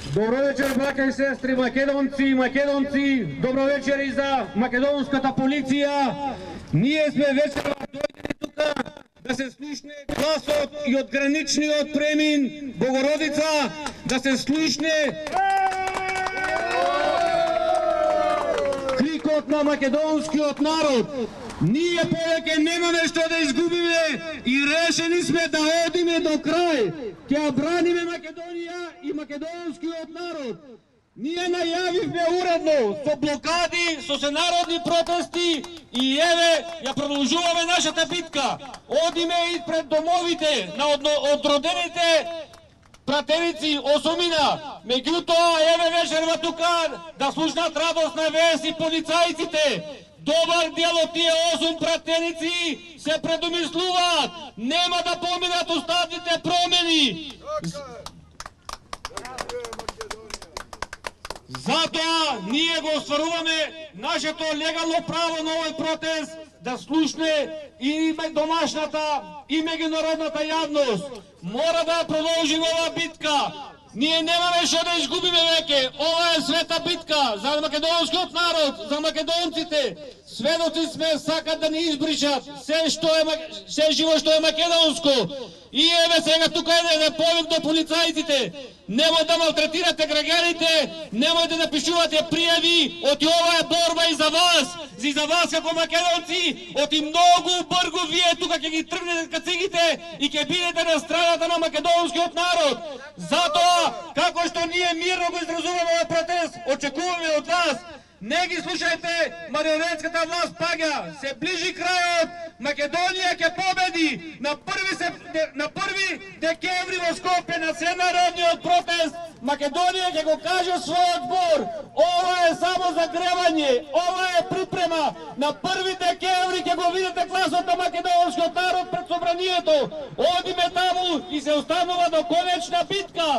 Добро вечер, браќа и сестри, македонци, добро вечер и за македонската полиција. Ние сме вечерва дојдени тука да се слушне гласот и од граничниот премин Богородица, да се слушне крикот на македонскиот народ. Ние повеќе немаме што да изгубиме и решени сме да одиме до крај. Ќе браниме Македонија и македонскиот народ. Ние најавивме уредно со блокади, со сенародни протести и еве ја продолжуваме нашата битка. Одиме и пред домовите на одродените пратеници осумина. Меѓутоа, еве вечерва тука да слушнат радосна вест и полицајците. Добар дел од тие 8 пратеници се предумислуваат. Нема да поминат уставните промени. Затоа ние го остваруваме нашето легално право на овој протест да слушне и домашната и меѓународната јавност. Мора да продолжиме оваа битка. Ние немаме што да изгубиме веќе. Ова е света битка за македонскиот народ, за македонците. Сведоци сме, сакат да ни избришат се живо што е македонско. И еве сега тука е повик до полицајците. Немој да малтретирате граѓаните, немој да напишувате пријави, оти ова е борба и за вас. И за вас како македонци, оти многу бргу вие тука ќе ги тргнете кацигите и ќе бидете на страната на македонскиот народ. Затоа, како што ние мирно го изразуваме овој протест, очекуваме од вас. Не ги слушајте, марионетската власт паѓа, се ближи крајот, Македонија ќе победи на 1 декември во Скопје на сенародниот протест. Македонија ќе го каже својот збор. Ова е само загревање, ова е припрема. На 1 декември ќе го видите гласот на македонскиот народ пред собранието. Одиме таму и се останува до конечна битка.